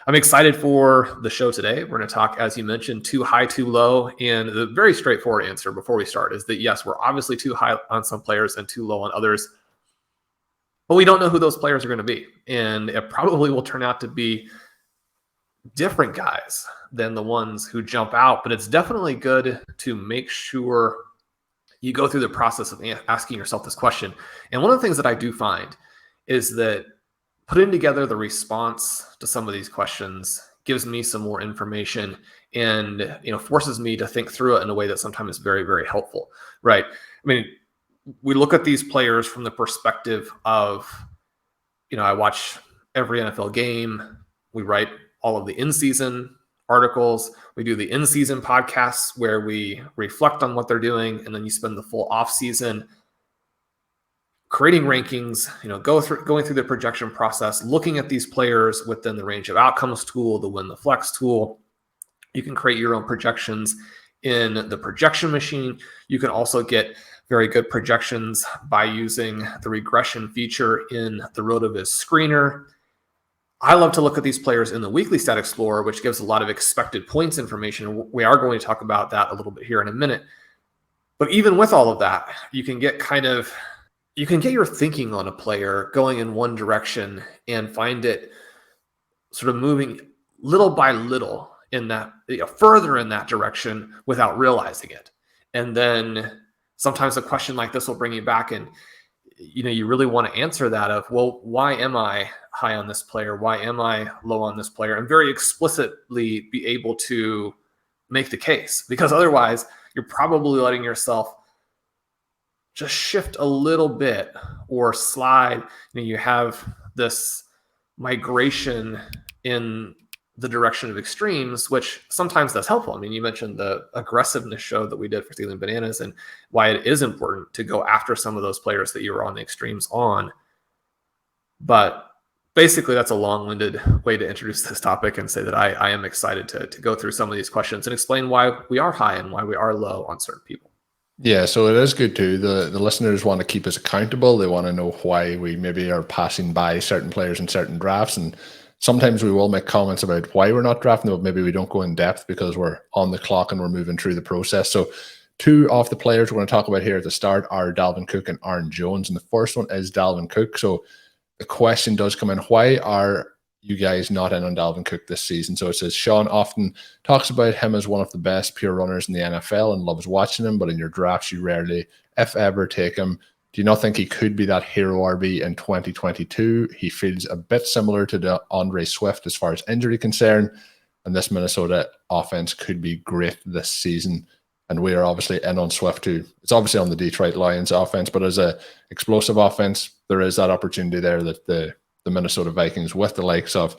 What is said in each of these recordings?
I'm excited for the show today. We're going to talk, as you mentioned, too high, too low. And the very straightforward answer before we start is that, yes, we're obviously too high on some players and too low on others. But we don't know who those players are going to be. And it probably will turn out to be different guys than the ones who jump out. But it's definitely good to make sure you go through the process of asking yourself this question. And one of the things that I do find is that putting together the response to some of these questions gives me some more information and, forces me to think through it in a way that sometimes is very, very helpful, right? I mean, we look at these players from the perspective of, I watch every NFL game. We write all of the in-season articles. We do the in-season podcasts where we reflect on what they're doing, and then you spend the full off-season creating rankings, going through the projection process, looking at these players within the range of outcomes tool, the win the flex tool. You can create your own projections in the projection machine. You can also get very good projections by using the regression feature in the RotoViz screener. I love to look at these players in the weekly stat explorer, which gives a lot of expected points information. We are going to talk about that a little bit here in a minute. But even with all of that, you can get your thinking on a player going in one direction and find it sort of moving little by little in that, further in that direction without realizing it. And then sometimes a question like this will bring you back and, you really want to answer that of, well, why am I high on this player? Why am I low on this player? And very explicitly be able to make the case, because otherwise you're probably letting yourself just shift a little bit or slide. You have this migration in the direction of extremes, which sometimes that's helpful. I mean, you mentioned the aggressiveness show that we did for Stealing Bananas and why it is important to go after some of those players that you were on the extremes on. But basically, that's a long-winded way to introduce this topic and say that I am excited to go through some of these questions and explain why we are high and why we are low on certain people. Yeah, so it is good too. The listeners want to keep us accountable. They want to know why we maybe are passing by certain players in certain drafts. And sometimes we will make comments about why we're not drafting them, but maybe we don't go in depth because we're on the clock and we're moving through the process. So two of the players we're going to talk about here at the start are Dalvin Cook and Aaron Jones. And the first one is Dalvin Cook. So the question does come in, why are you guys not in on Dalvin Cook this season? So it says, Shawn often talks about him as one of the best pure runners in the NFL and loves watching him, but in your drafts, you rarely, if ever, take him. Do you not think he could be that hero RB in 2022? He feels a bit similar to the Andre Swift as far as injury concern, and this Minnesota offense could be great this season. And we are obviously in on Swift too. It's obviously on the Detroit Lions offense, but as an explosive offense, there is that opportunity there that the Minnesota Vikings with the likes of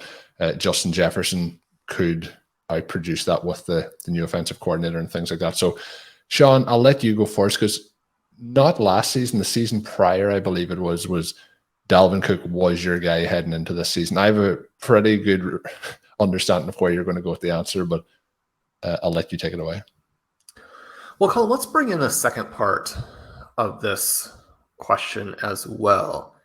Justin Jefferson could outproduce that with the new offensive coordinator and things like that. So, Shawn, I'll let you go first because not last season, the season prior, I believe it was Dalvin Cook was your guy heading into this season. I have a pretty good understanding of where you're going to go with the answer, but I'll let you take it away. Well, Colm, let's bring in the second part of this question as well,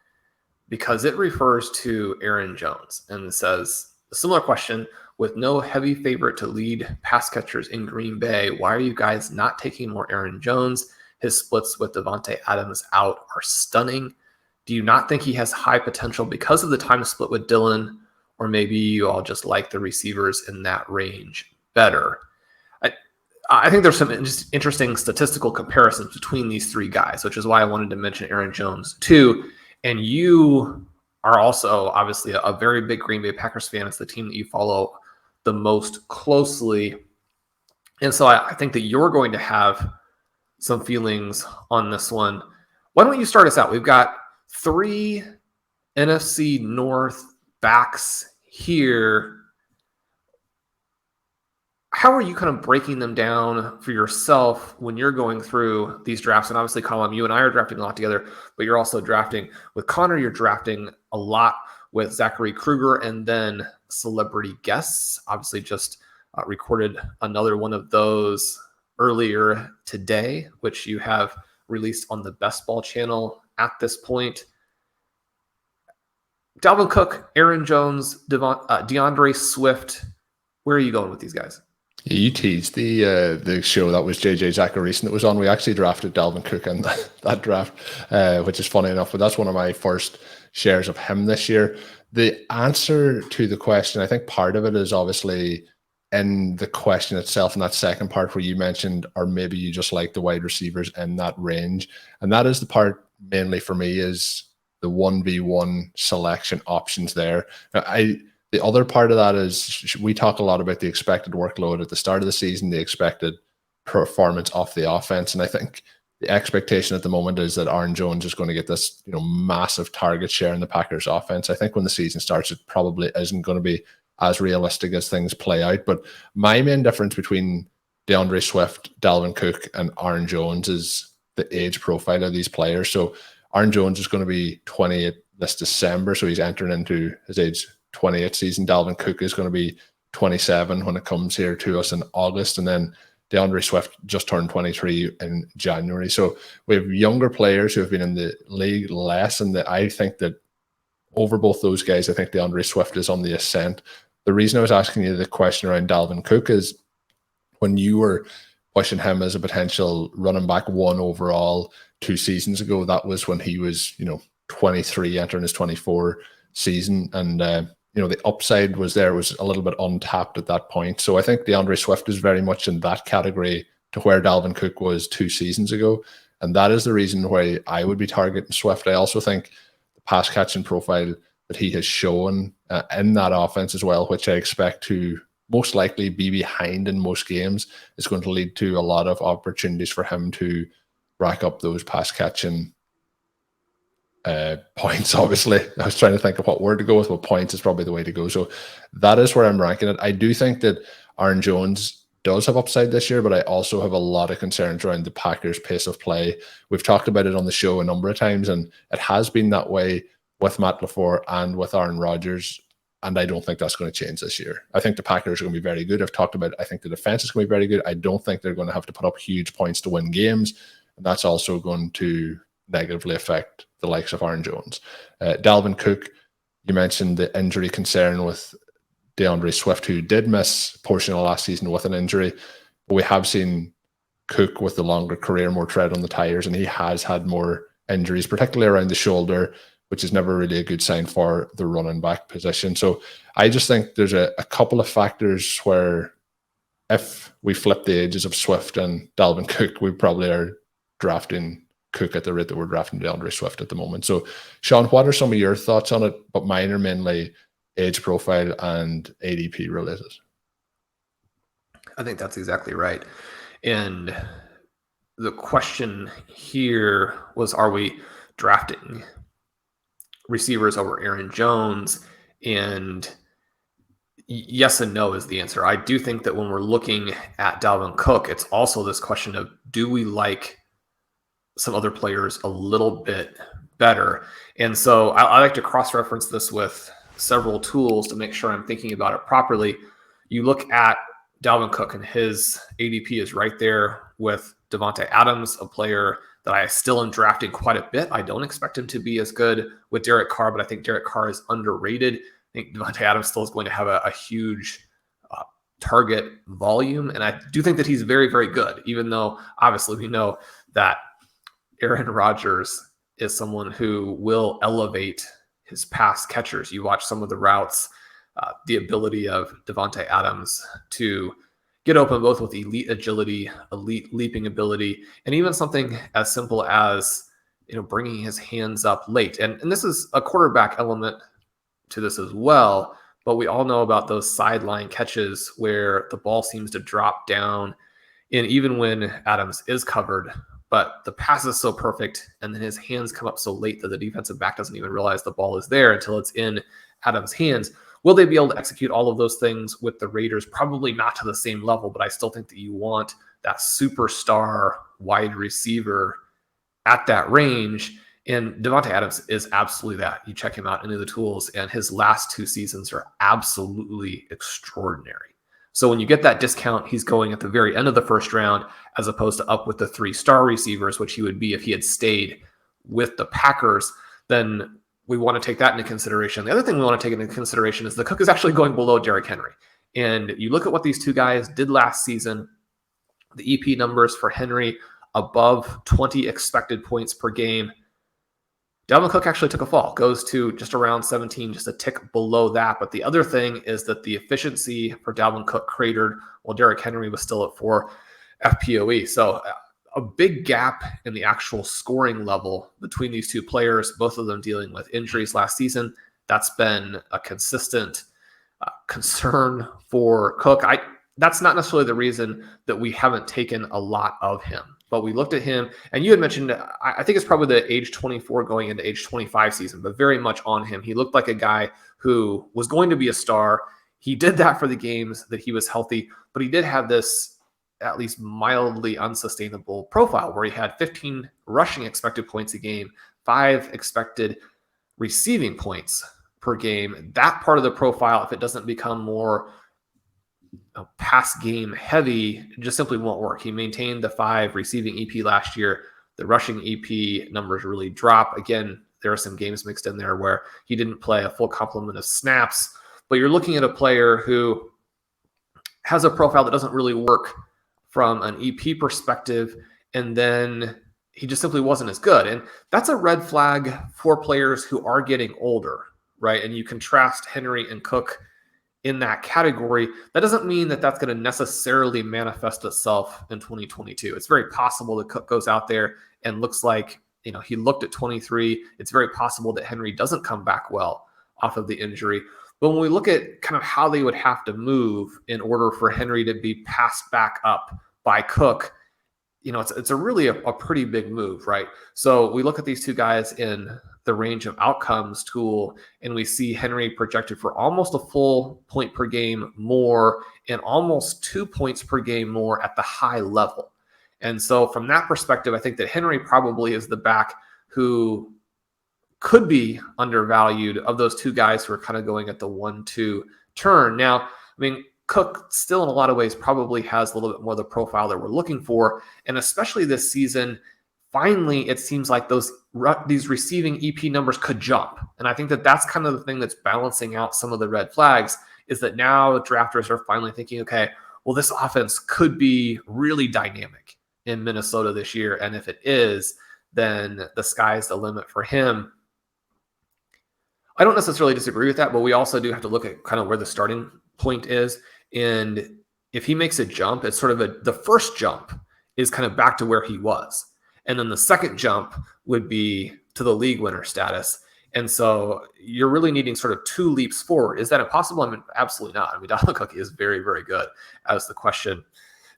because it refers to Aaron Jones and it says a similar question: with no heavy favorite to lead pass catchers in Green Bay, why are you guys not taking more Aaron Jones? His splits with Devontae Adams out are stunning. Do you not think he has high potential because of the time split with Dylan, or maybe you all just like the receivers in that range better? I think there's some interesting statistical comparisons between these three guys, which is why I wanted to mention Aaron Jones too. And you are also obviously a very big Green Bay Packers fan. It's the team that you follow the most closely. And so I think that you're going to have some feelings on this one. Why don't you start us out? We've got three NFC North backs here. How are you kind of breaking them down for yourself when you're going through these drafts? And obviously, Colm, you and I are drafting a lot together, but you're also drafting with Connor. You're drafting a lot with Zachary Kruger and then celebrity guests. Obviously, just recorded another one of those earlier today, which you have released on the Best Ball channel at this point. Dalvin Cook, Aaron Jones, DeAndre Swift. Where are you going with these guys? You teased the show that was JJ Zacharyson that was on. We actually drafted Dalvin Cook in that draft, which is funny enough. But that's one of my first shares of him this year. The answer to the question, I think part of it is obviously in the question itself, in that second part where you mentioned, or maybe you just like the wide receivers in that range. And that is the part mainly for me is the 1v1 selection options there. The other part of that is we talk a lot about the expected workload at the start of the season, the expected performance off the offense. And I think the expectation at the moment is that Aaron Jones is going to get this, massive target share in the Packers offense. I think when the season starts, it probably isn't going to be as realistic as things play out. But my main difference between DeAndre Swift, Dalvin Cook, and Aaron Jones is the age profile of these players. So Aaron Jones is going to be 28 this December, so he's entering into his age 28 season. Dalvin Cook is going to be 27 when it comes here to us in August, and then DeAndre Swift just turned 23 in January. So we have younger players who have been in the league less, and I think that over both those guys, I think DeAndre Swift is on the ascent. The reason I was asking you the question around Dalvin Cook is when you were pushing him as a potential running back 1 overall 2 seasons ago, that was when he was 23 entering his 24 season, and the upside was there. It was a little bit untapped at that point. So I think DeAndre Swift is very much in that category to where Dalvin Cook was 2 seasons ago. And that is the reason why I would be targeting Swift. I also think the pass catching profile that he has shown in that offense as well, which I expect to most likely be behind in most games, is going to lead to a lot of opportunities for him to rack up those pass catching points. Obviously, I was trying to think of what word to go with, but points is probably the way to go. So that is where I'm ranking it. I do think that Aaron Jones does have upside this year, but I also have a lot of concerns around the Packers' pace of play. We've talked about it on the show a number of times, and it has been that way with Matt LaFleur and with Aaron Rodgers, and I don't think that's going to change this year. I think the Packers are going to be very good. I've talked about it. I think the defense is going to be very good. I don't think they're going to have to put up huge points to win games, and that's also going to negatively affect the likes of Aaron Jones. Dalvin Cook, you mentioned the injury concern with DeAndre Swift, who did miss a portion of last season with an injury. But we have seen Cook with the longer career, more tread on the tires, and he has had more injuries, particularly around the shoulder, which is never really a good sign for the running back position. So I just think there's a couple of factors where if we flip the ages of Swift and Dalvin Cook, we probably are drafting Cook at the rate that we're drafting DeAndre Swift at the moment. So, Shawn, what are some of your thoughts on it? But mine are mainly age profile and ADP related. I think that's exactly right. And the question here was, are we drafting receivers over Aaron Jones? And yes and no is the answer. I do think that when we're looking at Dalvin Cook, it's also this question of, do we like some other players a little bit better? And so I like to cross-reference this with several tools to make sure I'm thinking about it properly. You look at Dalvin Cook, and his ADP is right there with Davante Adams, a player that I still am drafting quite a bit. I don't expect him to be as good with Derek Carr, but I think Derek Carr is underrated. I think Davante Adams still is going to have a huge target volume, and I do think that he's very, very good, even though obviously we know that Aaron Rodgers is someone who will elevate his pass catchers. You watch some of the routes, the ability of Davante Adams to get open both with elite agility, elite leaping ability, and even something as simple as bringing his hands up late. And this is a quarterback element to this as well, but we all know about those sideline catches where the ball seems to drop down, and even when Adams is covered, but the pass is so perfect, and then his hands come up so late that the defensive back doesn't even realize the ball is there until it's in Adams' hands. Will they be able to execute all of those things with the Raiders? Probably not to the same level, but I still think that you want that superstar wide receiver at that range. And Davante Adams is absolutely that. You check him out in the tools, and his last 2 seasons are absolutely extraordinary. So when you get that discount, he's going at the very end of the first round, as opposed to up with the 3-star receivers, which he would be if he had stayed with the Packers. Then we want to take that into consideration. The other thing we want to take into consideration is that Cook is actually going below Derrick Henry. And you look at what these two guys did last season, the EP numbers for Henry above 20 expected points per game. Dalvin Cook actually took a fall, goes to just around 17, just a tick below that. But the other thing is that the efficiency for Dalvin Cook cratered while Derrick Henry was still at 4 FPOE. So a big gap in the actual scoring level between these two players, both of them dealing with injuries last season. That's been a consistent concern for Cook. That's not necessarily the reason that we haven't taken a lot of him. But we looked at him, and you had mentioned, I think it's probably the age 24 going into age 25 season, but very much on him. He looked like a guy who was going to be a star. He did that for the games that he was healthy, but he did have this at least mildly unsustainable profile where he had 15 rushing expected points a game, 5 expected receiving points per game. That part of the profile, if it doesn't become more pass game heavy, it just simply won't work. He maintained the 5 receiving EP last year. The rushing EP numbers really drop. Again, there are some games mixed in there where he didn't play a full complement of snaps, but you're looking at a player who has a profile that doesn't really work from an EP perspective, and then he just simply wasn't as good. And that's a red flag for players who are getting older, right? And you contrast Henry and Cook in that category. That doesn't mean that that's going to necessarily manifest itself in 2022. It's very possible that Cook goes out there and looks like, he looked at 23. It's very possible that Henry doesn't come back well off of the injury. But when we look at kind of how they would have to move in order for Henry to be passed back up by Cook, it's a really a pretty big move, right? So we look at these two guys in the range of outcomes tool, and we see Henry projected for almost a full point per game more and almost 2 points per game more at the high level. And so from that perspective, I think that Henry probably is the back who could be undervalued of those two guys who are kind of going at the 1-2 turn. Now, Cook still in a lot of ways probably has a little bit more of the profile that we're looking for. And especially this season, finally, it seems like these receiving EP numbers could jump. And I think that that's kind of the thing that's balancing out some of the red flags, is that now drafters are finally thinking, okay, well, this offense could be really dynamic in Minnesota this year. And if it is, then the sky's the limit for him. I don't necessarily disagree with that, but we also do have to look at kind of where the starting point is. And if he makes a jump, it's sort of the first jump is kind of back to where he was. And then the second jump would be to the league winner status. And so you're really needing sort of 2 leaps forward. Is that impossible? Absolutely not. Dalvin Cook is very, very good, as the question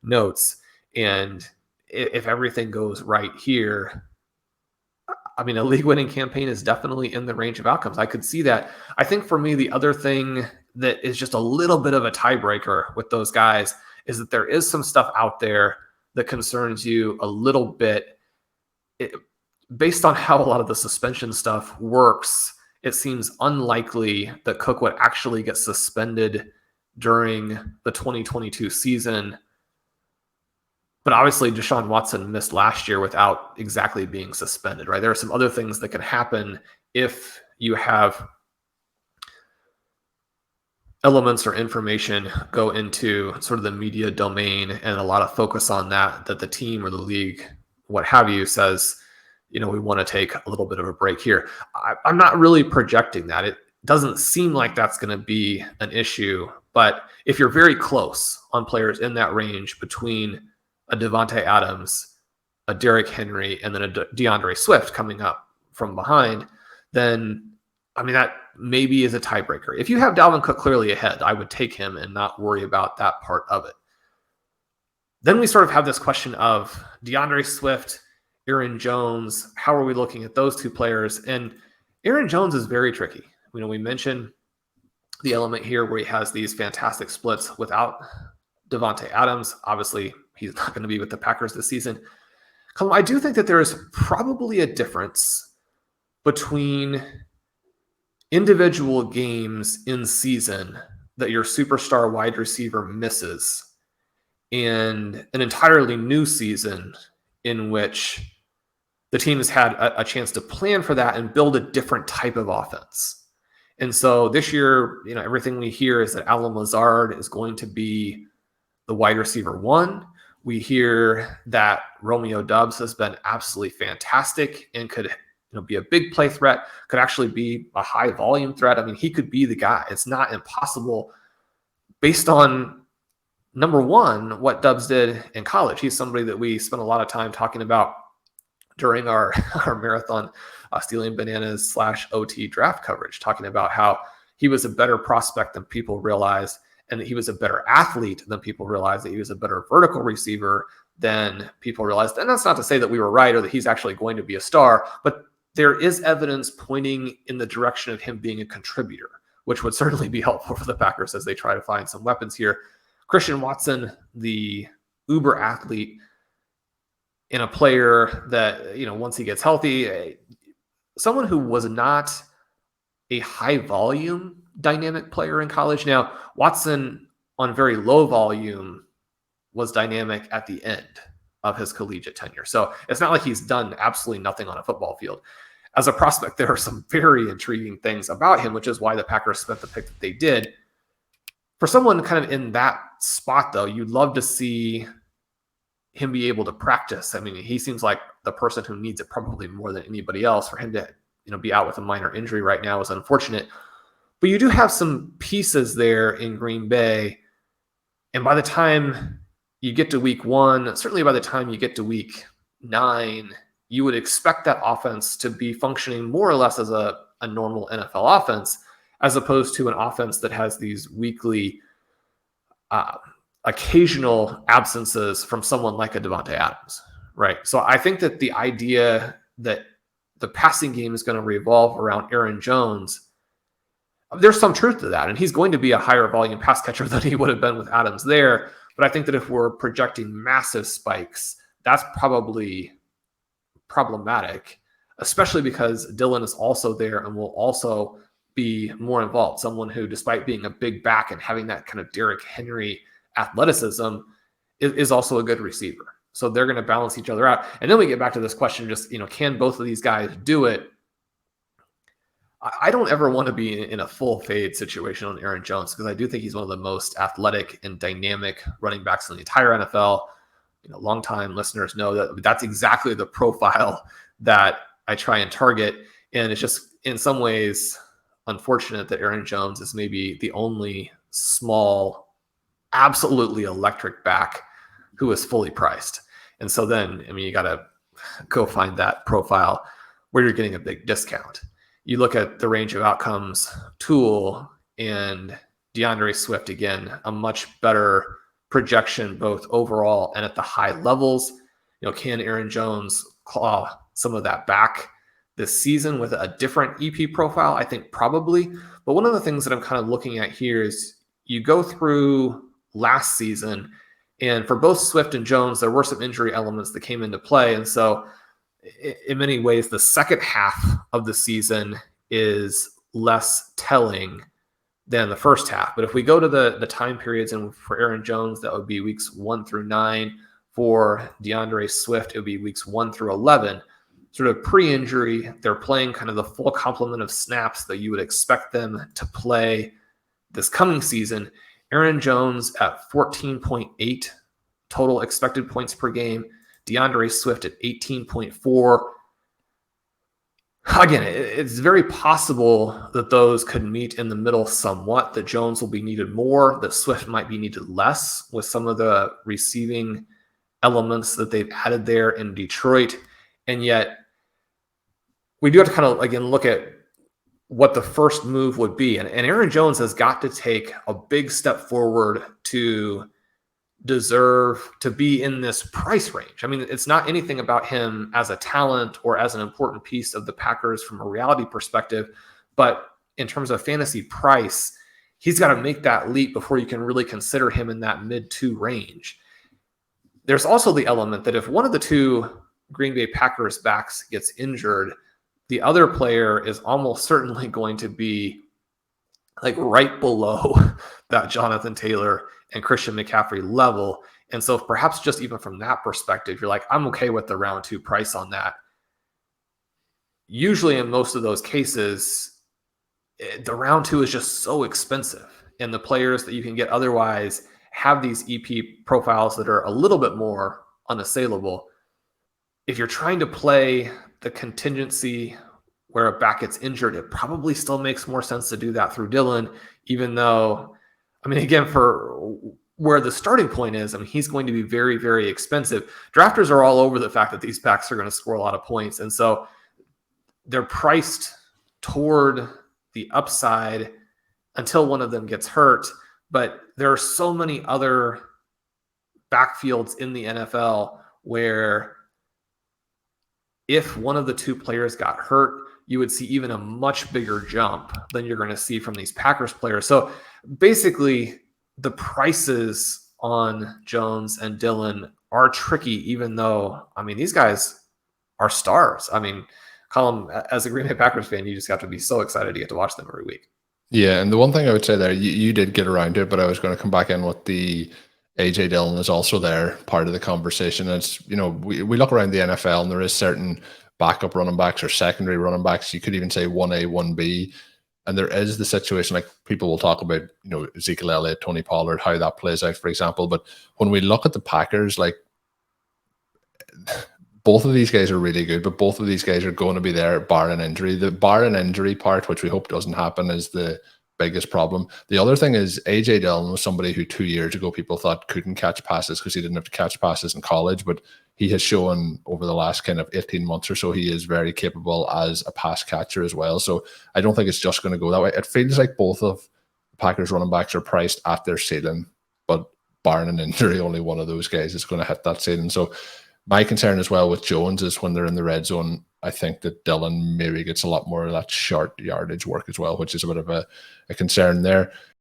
notes. And if everything goes right here, a league winning campaign is definitely in the range of outcomes. I could see that. I think for me, the other thing that is just a little bit of a tiebreaker with those guys is that there is some stuff out there that concerns you a little bit. Based on how a lot of the suspension stuff works, it seems unlikely that Cook would actually get suspended during the 2022 season. But obviously, Deshaun Watson missed last year without exactly being suspended, right? There are some other things that can happen if you have elements or information go into sort of the media domain and a lot of focus on that the team or the league, what have you, says, we want to take a little bit of a break here. I'm not really projecting that. It doesn't seem like that's going to be an issue. But if you're very close on players in that range between a Devontae Adams, a Derrick Henry, and then a DeAndre Swift coming up from behind, then, that maybe is a tiebreaker. If you have Dalvin Cook clearly ahead, I would take him and not worry about that part of it. Then we sort of have this question of DeAndre Swift, Aaron Jones. How are we looking at those two players? And Aaron Jones is very tricky. We mentioned the element here where he has these fantastic splits without Devontae Adams. Obviously, he's not going to be with the Packers this season. Colm, I do think that there is probably a difference between individual games in season that your superstar wide receiver misses and an entirely new season in which the team has had a chance to plan for that and build a different type of offense. And so this year, everything we hear is that Allen Lazard is going to be the wide receiver 1. We hear that Romeo Doubs has been absolutely fantastic and could be a big play threat, could actually be a high volume threat. I mean, he could be the guy. It's not impossible based on, number one, what Doubs did in college. He's somebody that we spent a lot of time talking about during our marathon Stealing Bananas /OT draft coverage, talking about how he was a better prospect than people realized, and that he was a better athlete than people realized, that he was a better vertical receiver than people realized. And that's not to say that we were right or that he's actually going to be a star, but there is evidence pointing in the direction of him being a contributor, which would certainly be helpful for the Packers as they try to find some weapons here. Christian Watson, the uber athlete, in a player that, once he gets healthy, someone who was not a high volume dynamic player in college. Now, Watson on very low volume was dynamic at the end of his collegiate tenure. So it's not like he's done absolutely nothing on a football field. As a prospect, there are some very intriguing things about him, which is why the Packers spent the pick that they did. For someone kind of in that spot, though, you'd love to see him be able to practice. I mean, he seems like the person who needs it probably more than anybody else. For him to be out with a minor injury right now is unfortunate. But you do have some pieces there in Green Bay. And by the time you get to week 1, certainly by the time you get to week 9, you would expect that offense to be functioning more or less as a normal NFL offense, as opposed to an offense that has these weekly occasional absences from someone like a Devontae Adams, right? So I think that the idea that the passing game is going to revolve around Aaron Jones, there's some truth to that. And he's going to be a higher volume pass catcher than he would have been with Adams there. But I think that if we're projecting massive spikes, that's probably problematic, especially because Dillon is also there and will also be more involved. Someone who, despite being a big back and having that kind of Derrick Henry athleticism, is also a good receiver. So they're going to balance each other out. And then we get back to this question, just, can both of these guys do it? I don't ever want to be in a full fade situation on Aaron Jones, because I do think he's one of the most athletic and dynamic running backs in the entire NFL. Longtime listeners know that that's exactly the profile that I try and target. And it's just, in some ways, unfortunate that Aaron Jones is maybe the only small, absolutely electric back who is fully priced. And so then, you got to go find that profile where you're getting a big discount. You look at the range of outcomes tool, and DeAndre Swift, again, a much better projection both overall and at the high levels. Can Aaron Jones claw some of that back this season with a different EP profile? I think probably. But one of the things that I'm kind of looking at here is you go through last season, and for both Swift and Jones, there were some injury elements that came into play. And so in many ways, the second half of the season is less telling than the first half. But if we go to the time periods, and for Aaron Jones, that would be weeks 1 through 9. For DeAndre Swift, it would be weeks 1 through 11. Sort of pre-injury, they're playing kind of the full complement of snaps that you would expect them to play this coming season. Aaron Jones at 14.8 total expected points per game. DeAndre Swift at 18.4. Again, it's very possible that those could meet in the middle somewhat, that Jones will be needed more, that Swift might be needed less with some of the receiving elements that they've added there in Detroit. And yet we do have to kind of, again, look at what the first move would be. And Aaron Jones has got to take a big step forward to deserve to be in this price range. I mean, it's not anything about him as a talent or as an important piece of the Packers from a reality perspective, but in terms of fantasy price, he's got to make that leap before you can really consider him in that mid-2 range. There's also the element that if one of the two Green Bay Packers backs gets injured, the other player is almost certainly going to be like right below that Jonathan Taylor and Christian McCaffrey level. And so perhaps just even from that perspective, you're like, I'm okay with the round 2 price on that. usually in most of those cases, the round 2 is just so expensive. And the players that you can get otherwise have these EP profiles that are a little bit more unassailable. If you're trying to play the contingency where a back gets injured, it probably still makes more sense to do that through Dillon, even though, I mean, again, for where the starting point is, I mean, he's going to be very, very expensive. Drafters are all over the fact that these backs are going to score a lot of points. And so they're priced toward the upside until one of them gets hurt. But there are so many other backfields in the NFL where if one of the two players got hurt, you would see even a much bigger jump than you're going to see from these Packers players. So basically, the prices on Jones and Dillon are tricky, even though, I mean, these guys are stars. I mean, Colm, as a Green Bay Packers fan, you just have to be so excited to get to watch them every week. Yeah, and the one thing I would say there, you did get around it, but I was going to come back in with the AJ Dillon is also there, part of the conversation. It's, we look around the NFL and there is certain backup running backs or secondary running backs. You could even say 1A, 1B. And there is the situation, like people will talk about, Ezekiel Elliott, Tony Pollard, how that plays out, for example. But when we look at the Packers, like, both of these guys are really good, but both of these guys are going to be there barring injury. The barring injury part, which we hope doesn't happen, is the biggest problem. The other thing is AJ Dillon was somebody who 2 years ago people thought couldn't catch passes because he didn't have to catch passes in college, but he has shown over the last kind of 18 months or so he is very capable as a pass catcher as well. So I don't think it's just going to go that way. It feels like both of the Packers running backs are priced at their ceiling, but barring an injury, only one of those guys is going to hit that ceiling. So my concern as well with Jones is when they're in the red zone, I think that Dillon maybe gets a lot more of that short yardage work as well, which is a bit of a concern there.